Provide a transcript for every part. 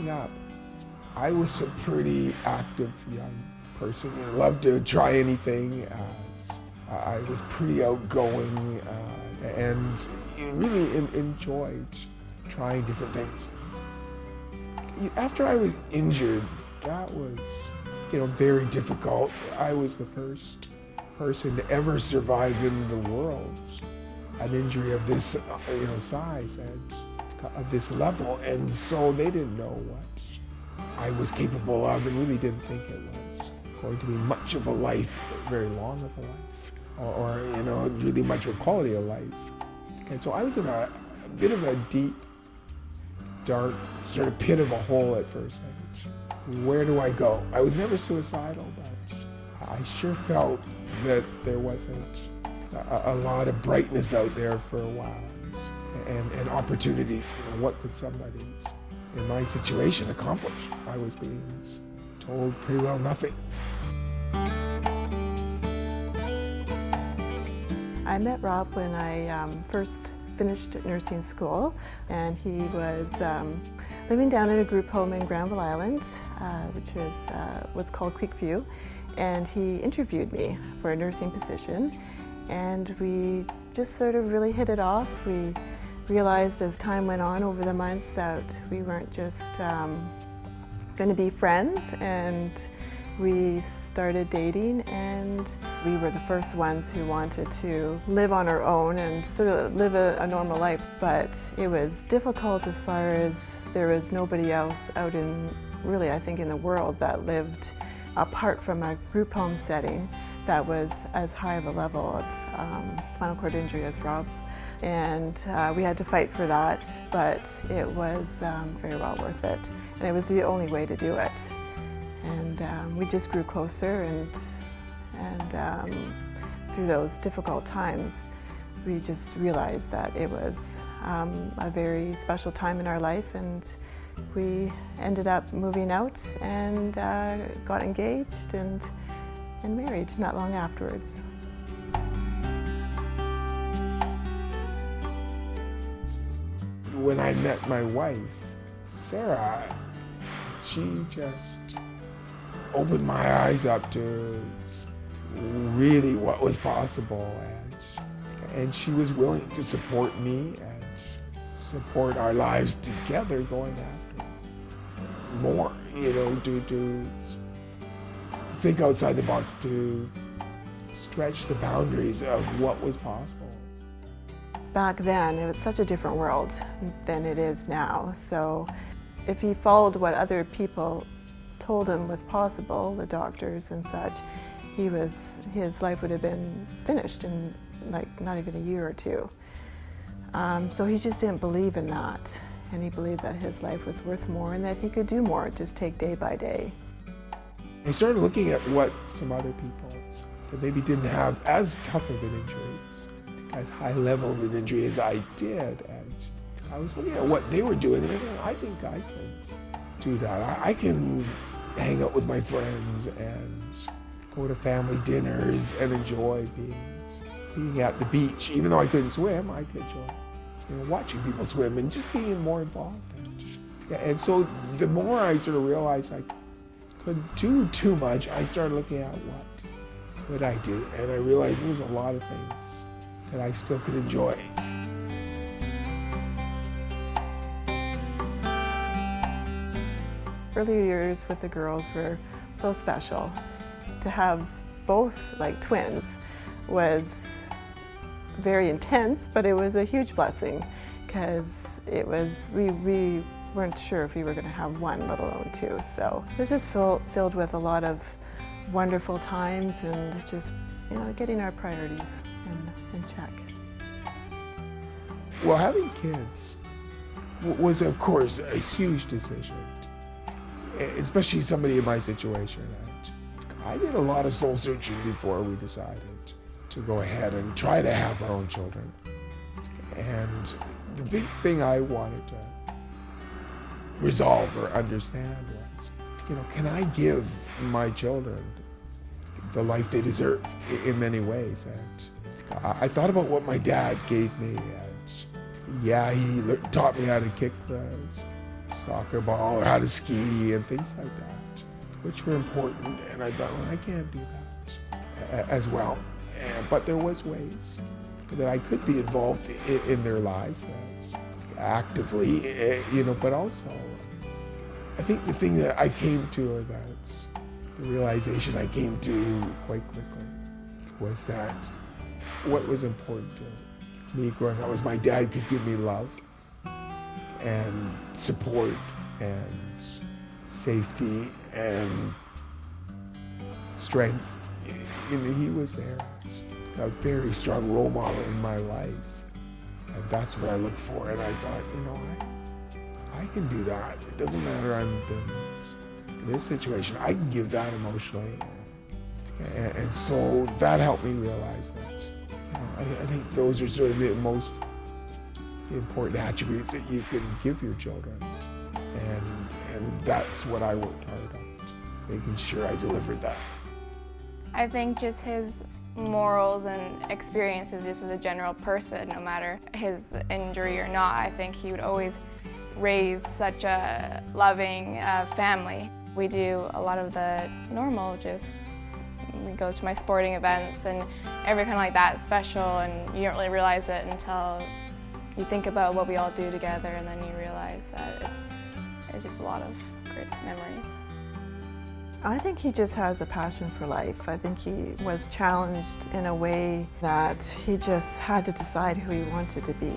growing up, I was a pretty active young person. Loved to try anything. I was pretty outgoing and really enjoyed trying different things. After I was injured, that was, very difficult. I was the first person to ever survive in the world an injury of this, size and of this level, and so they didn't know what I was capable of, and really didn't think it was going to be much of a life, very long of a life, or really much of a quality of life. And so I was in a bit of a deep, dark sort of pit of a hole at first. Where do I go? I was never suicidal, but I sure felt that there wasn't a lot of brightness out there for a while, and opportunities. What could somebody in my situation accomplish? I was being told pretty well nothing. I met Rob when I first finished nursing school, and he was living down in a group home in Granville Island, which is what's called Creekview, and he interviewed me for a nursing position, and we just sort of really hit it off. We realized as time went on over the months that we weren't just going to be friends, and we started dating, and we were the first ones who wanted to live on our own and sort of live a normal life. But it was difficult as far as there was nobody else out in, really I think, in the world that lived apart from a group home setting that was as high of a level of spinal cord injury as Rob. And we had to fight for that, but it was very well worth it. And it was the only way to do it. And we just grew closer, and through those difficult times, we just realized that it was a very special time in our life, and we ended up moving out and got engaged and married not long afterwards. When I met my wife, Sarah, she just opened my eyes up to really what was possible, and she was willing to support me and support our lives together going after more, to think outside the box, to stretch the boundaries of what was possible. Back then, it was such a different world than it is now. So if he followed what other people told him was possible, the doctors and such, his life would have been finished in not even a year or two. So he just didn't believe in that, and he believed that his life was worth more and that he could do more, just take day by day. I started looking at what some other people that maybe didn't have as tough of an injury, as high level of an injury as I did, and I was looking at what they were doing, and I said, I think I can do that. I can hang out with my friends and go to family dinners and enjoy being at the beach. Even though I couldn't swim, I could enjoy watching people swim and just being more involved. And so the more I sort of realized I couldn't do too much, I started looking at what would I do, and I realized there was a lot of things that I still could enjoy. Earlier years with the girls were so special. To have both like twins was very intense, but it was a huge blessing because we weren't sure if we were going to have one, let alone two. So it was just filled with a lot of wonderful times and just getting our priorities in check. Well, having kids was, of course, a huge decision, especially somebody in my situation. I did a lot of soul searching before we decided to go ahead and try to have our own children. And the big thing I wanted to resolve or understand was, can I give my children the life they deserve in many ways? And I thought about what my dad gave me. And yeah, he taught me how to kick the soccer ball or how to ski and things like that, which were important. And I thought, well, I can't do that as well. But there was ways that I could be involved in their lives, actively, but also I think the thing that I came to, or that's the realization I came to quite quickly, was that what was important to me growing up was my dad could give me love and support and safety and strength. He was there, a very strong role model in my life, and that's what I look for. And I thought, I can do that. It doesn't matter I'm in this situation. I can give that emotionally, and so that helped me realize that. I think those are sort of the most important attributes that you can give your children, and that's what I worked hard on, making sure I delivered that. I think just his morals and experiences just as a general person, no matter his injury or not, I think he would always raise such a loving family. We do a lot of the normal, we go to my sporting events and everything like that special, and you don't really realize it until you think about what we all do together, and then you realize that it's just a lot of great memories. I think he just has a passion for life. I think he was challenged in a way that he just had to decide who he wanted to be.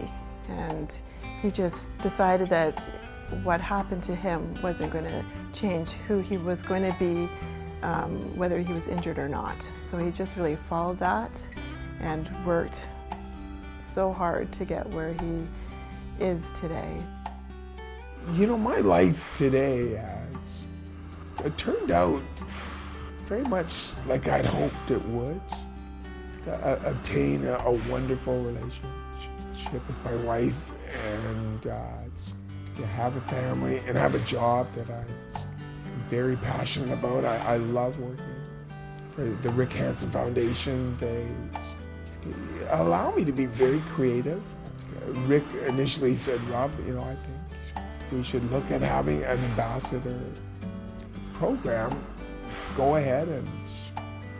And he just decided that what happened to him wasn't going to change who he was going to be, whether he was injured or not. So he just really followed that and worked so hard to get where he is today. My life today it turned out very much like I'd hoped it would. Obtain a wonderful relationship with my wife, and to have a family and have a job that I'm very passionate about. I love working for the Rick Hansen Foundation. They allow me to be very creative. Rick initially said, Rob, I think we should look at having an ambassador program. Go ahead and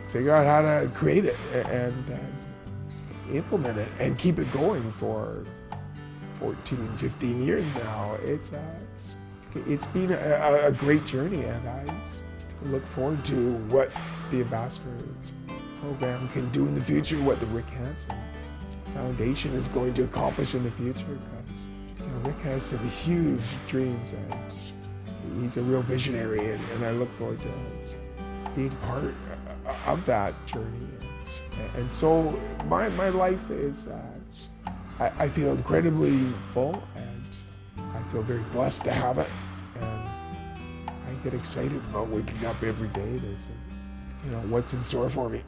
figure out how to create it and implement it and keep it going for 14, 15 years now. It's been a great journey, and I look forward to what the ambassadors program can do in the future, what the Rick Hansen Foundation is going to accomplish in the future, because Rick has some huge dreams, and he's a real visionary, and I look forward to being part of that journey. And so my life is, I feel incredibly full, and I feel very blessed to have it, and I get excited about waking up every day to see, what's in store for me.